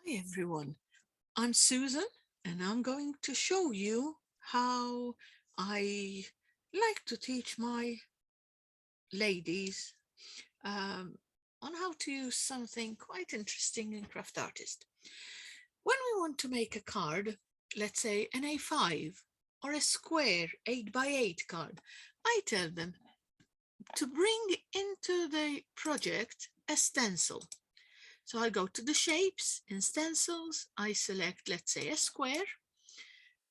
Hi everyone, I'm Susan and I'm going to show you how I like to teach my ladies um, on how to use something quite interesting in CraftArtist. When we want to make a card, let's say an A5 or a square 8x8 card, I tell them to bring into the project a stencil. So I go to the shapes in stencils, I select, let's say, a square,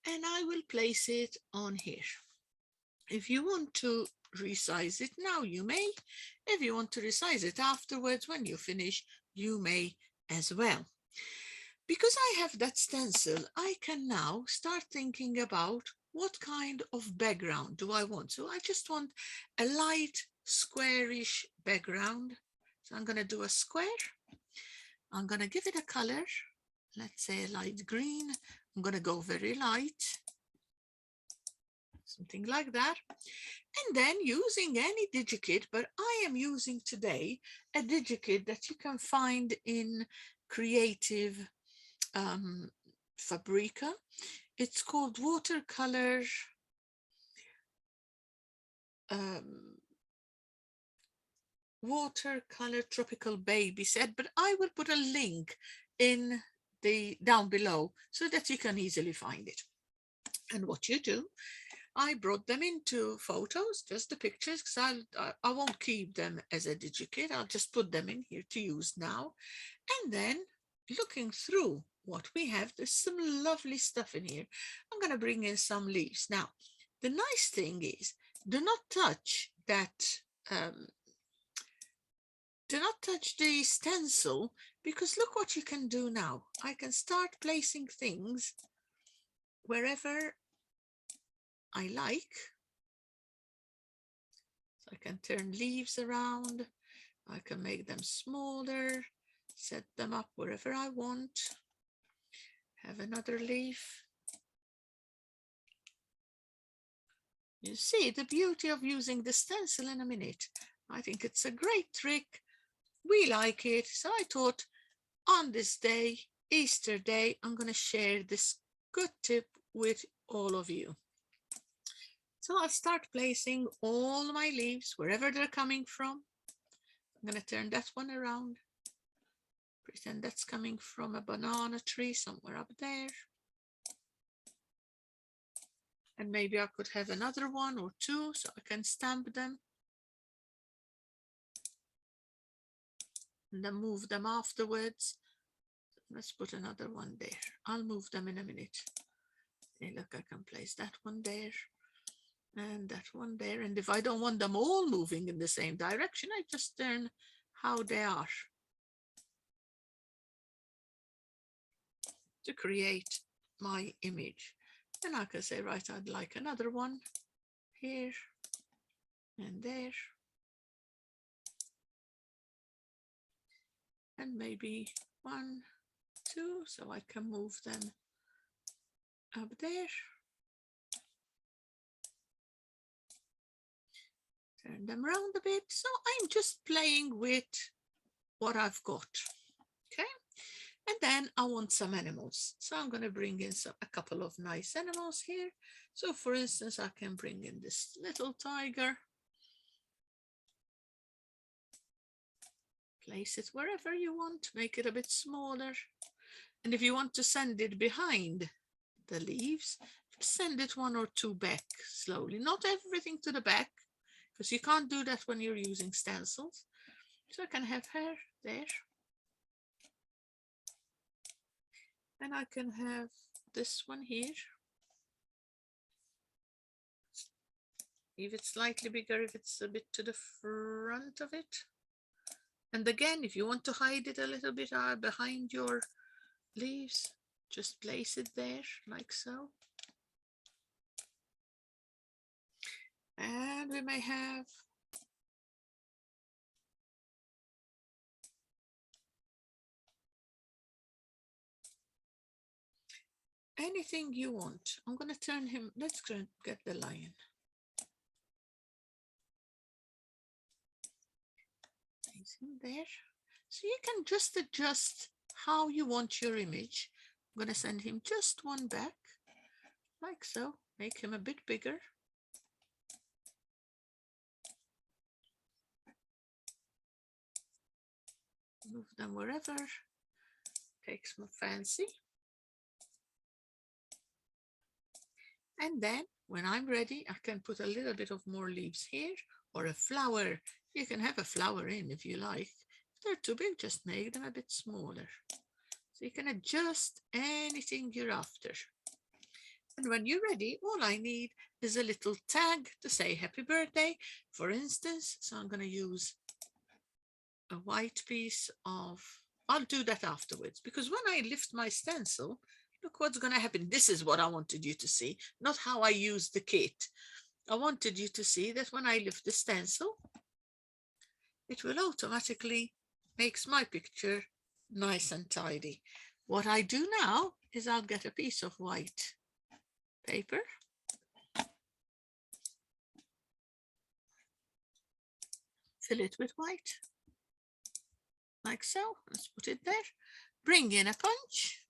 and I will place it on here. If you want to resize it now, you may. If you want to resize it afterwards, when you finish, you may as well. Because I have that stencil, I can now start thinking about what kind of background do I want. So I just want a light squarish background. So I'm going to do a square. I'm going to give it a color, let's say a light green. I'm going to go very light, something like that. And then using any DigiKit, but I am using today a DigiKit that you can find in Creative Fabrica. It's called um, Watercolor Tropical Baby Set, but I will put a link in the down below so that you can easily find it. And what you do, I brought them into photos, just the pictures, because I won't keep them as a DigiKit. I'll just put them in here to use now. And then looking through what we have, there's some lovely stuff in here. I'm going to bring in some leaves. Now, the nice thing is, do not touch that um, do not touch the stencil, because look what you can do now. I can start placing things wherever I like. So I can turn leaves around. I can make them smaller, set them up wherever I want. Have another leaf. You see the beauty of using the stencil in a minute. I think it's a great trick. We like it. So I thought on this day, Easter Day, I'm going to share this good tip with all of you. So I'll start placing all my leaves wherever they're coming from. I'm going to turn that one around. Pretend that's coming from a banana tree somewhere up there. And maybe I could have another one or two so I can stamp them. And then move them afterwards. Let's put another one there. I'll move them in a minute. Hey, look, I can place that one there and that one there. And if I don't want them all moving in the same direction, I just turn how they are to create my image. And I can say, right, I'd like another one here and there. And maybe one, two, so I can move them up there. Turn them around a bit. So I'm just playing with what I've got. Okay. And then I want some animals. So I'm going to bring in a couple of nice animals here. So for instance, I can bring in this little tiger. Place it wherever you want, make it a bit smaller. And if you want to send it behind the leaves, send it one or two back slowly. Not everything to the back, because you can't do that when you're using stencils. So I can have her there. And I can have this one here. If it's slightly bigger, if it's a bit to the front of it. And again, if you want to hide it a little bit behind your leaves, just place it there like so. And we may have anything you want. I'm going to turn him, let's get the lion. Place him there. So you can just adjust how you want your image. I'm going to send him just one back, like so. Make him a bit bigger. Move them wherever takes my fancy. And then when I'm ready, I can put a little bit of more leaves here, or a flower. You can have a flower in if you like. If they're too big, just make them a bit smaller. So you can adjust anything you're after. And when you're ready, all I need is a little tag to say happy birthday, for instance. So I'm going to use a white piece of, I'll do that afterwards, because when I lift my stencil, look what's going to happen. This is what I wanted you to see, not how I use the kit. I wanted you to see that when I lift the stencil, it will automatically makes my picture nice and tidy. What I do now is I'll get a piece of white paper, fill it with white, like so. Let's put it there. Bring in a punch,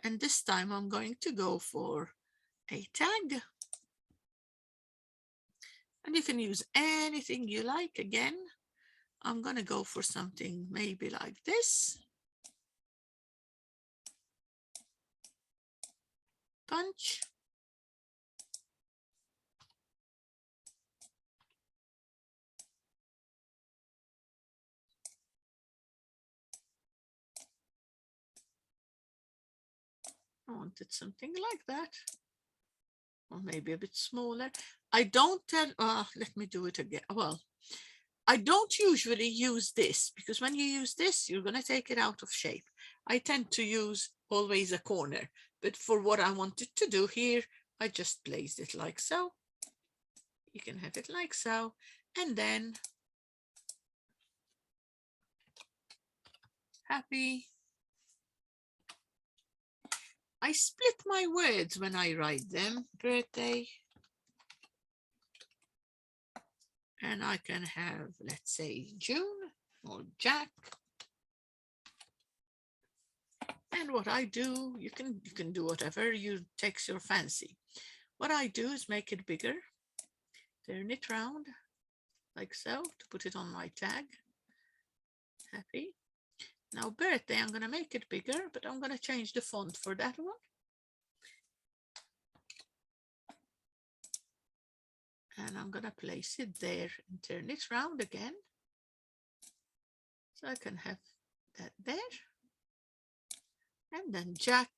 and this time I'm going to go for a tag. And you can use anything you like. Again, I'm going to go for something maybe like this. Punch. I wanted something like that, or maybe a bit smaller. I don't tell, let me do it again. Well, I don't usually use this, because when you use this, you're going to take it out of shape. I tend to use always a corner, but for what I wanted to do here, I just placed it like so. You can have it like so, and then happy. I split my words when I write them. Birthday. And I can have, let's say, June or Jack. And what I do, you can do whatever takes your fancy. What I do is make it bigger, turn it round like so to put it on my tag. Happy. Now birthday, I'm going to make it bigger, but I'm going to change the font for that one. And I'm going to place it there and turn it round again. So I can have that there. And then Jack,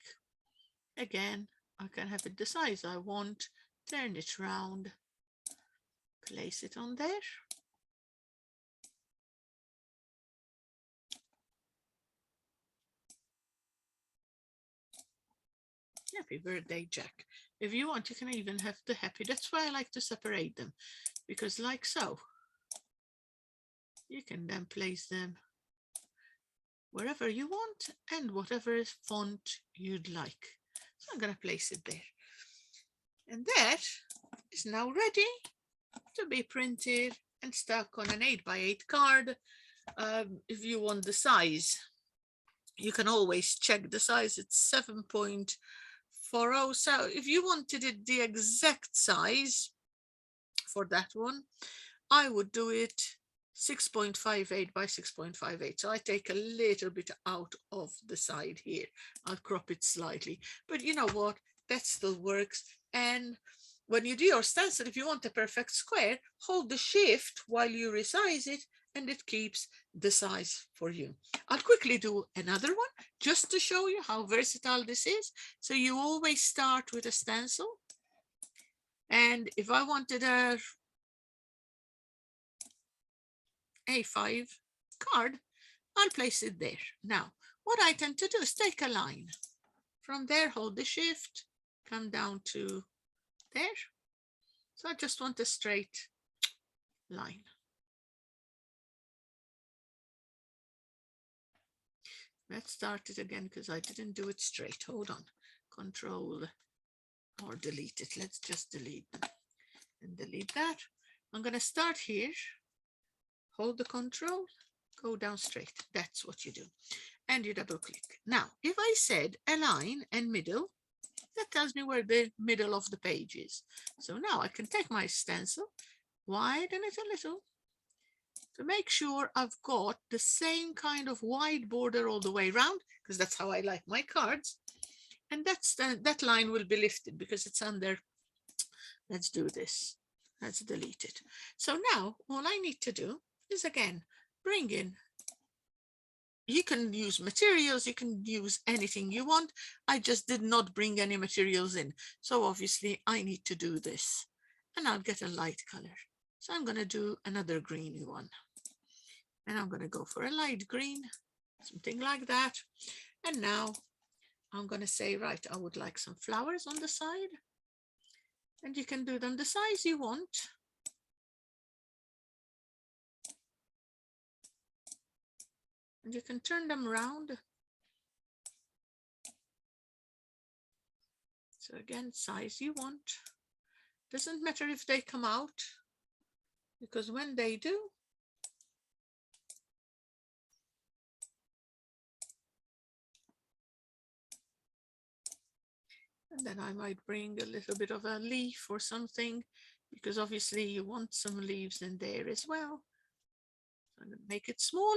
again, I can have it the size I want, turn it round, place it on there. Happy birthday, Jack. If you want, you can even have the happy. That's why I like to separate them, because like so, you can then place them wherever you want and whatever font you'd like. So I'm going to place it there. And that is now ready to be printed and stuck on an 8x8 card. If you want the size, you can always check the size. It's 7.40. So if you wanted it the exact size for that one, I would do it 6.58 by 6.58. So I take a little bit out of the side here. I'll crop it slightly, but you know what? That still works. And when you do your stencil, if you want a perfect square, hold the shift while you resize it, and it keeps the size for you. I'll quickly do another one just to show you how versatile this is. So you always start with a stencil. And if I wanted a A5 card, I'll place it there. Now, what I tend to do is take a line. From there, hold the shift, come down to there. So I just want a straight line. Let's start it again because I didn't do it straight. Hold on. Control or delete it. Let's just delete them and delete that. I'm going to start here. Hold the control, Go down straight. That's what you do. And you double click. Now, if I said align and middle, that tells me where the middle of the page is. So now I can take my stencil, widen it a little to make sure I've got the same kind of wide border all the way around, because that's how I like my cards. And that line will be lifted because it's under. Let's do this. Let's delete it. So now all I need to do is again, bring in. You can use materials, you can use anything you want. I just did not bring any materials in. So obviously I need to do this. And I'll get a light color. So I'm going to do another greeny one. And I'm going to go for a light green, something like that. And now I'm going to say, right, I would like some flowers on the side. And you can do them the size you want. And you can turn them around. So again, size you want. Doesn't matter if they come out, because when they do, and then I might bring a little bit of a leaf or something, because obviously you want some leaves in there as well. So I'm going to make it smaller.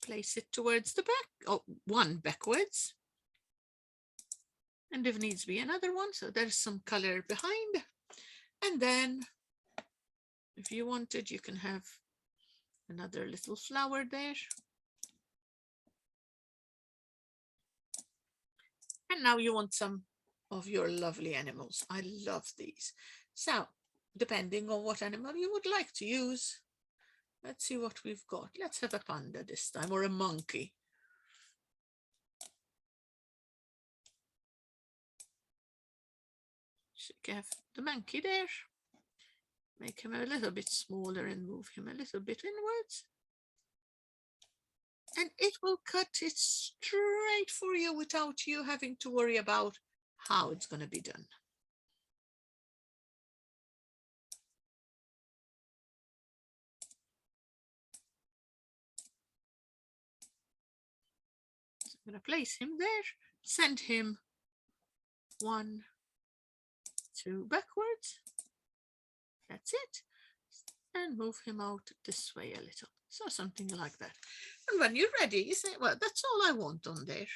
Place it towards the back, oh, one backwards. And if needs be another one, so there's some color behind. And then if you wanted, you can have another little flower there. And now you want some of your lovely animals. I love these. So depending on what animal you would like to use, let's see what we've got. Let's have a panda this time, or a monkey. Should have the monkey there. Make him a little bit smaller and move him a little bit inwards. And it will cut it straight for you without you having to worry about how it's going to be done. So I'm going to place him there, send him 1, 2 backwards. That's it. And move him out this way a little. So something like that. And when you're ready, you say, well, that's all I want on there.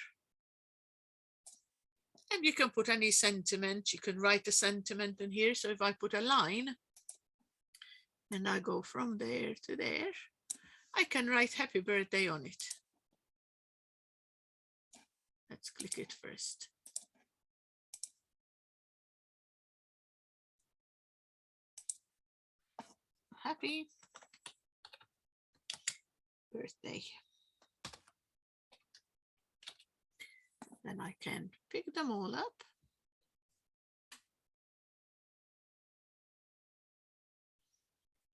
And you can put any sentiment. You can write a sentiment in here. So if I put a line and I go from there to there, I can write happy birthday on it. Let's click it first. Happy birthday. Then I can pick them all up.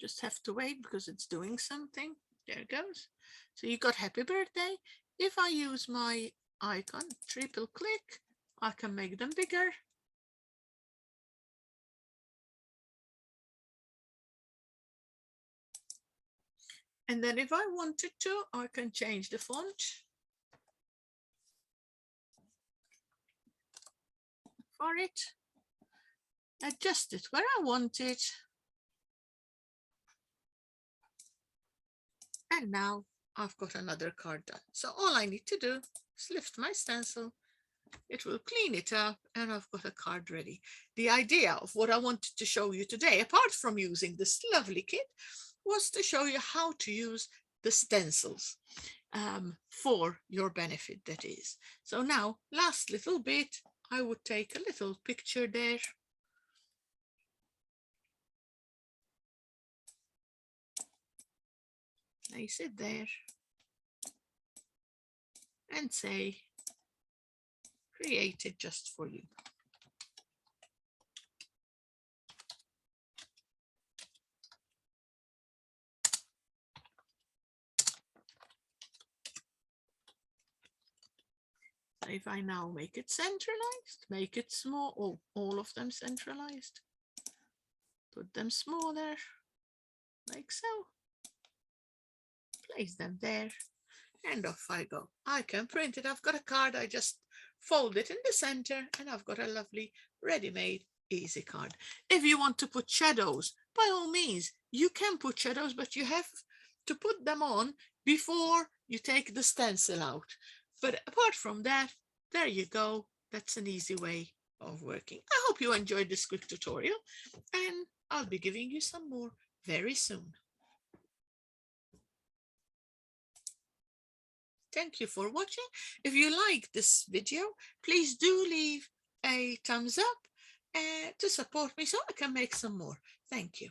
Just have to wait because it's doing something. There it goes. So you got happy birthday. If I use my icon, triple click, I can make them bigger. And then if I wanted to, I can change the font for it, adjust it where I want it. And now I've got another card done. So all I need to do is lift my stencil. It will clean it up and I've got a card ready. The idea of what I wanted to show you today, apart from using this lovely kit, was to show you how to use the stencils for your benefit, that is. So now, last little bit, I would take a little picture there. Place it there and say, created just for you. If I now make it centralized, make it small, oh, all of them centralized, put them smaller, like so. Place them there, and off I go. I can print it. I've got a card. I just fold it in the center, and I've got a lovely ready-made easy card. If you want to put shadows, by all means, you can put shadows, but you have to put them on before you take the stencil out. But apart from that, there you go. That's an easy way of working. I hope you enjoyed this quick tutorial, and I'll be giving you some more very soon. Thank you for watching. If you like this video, please do leave a thumbs up to support me so I can make some more. Thank you.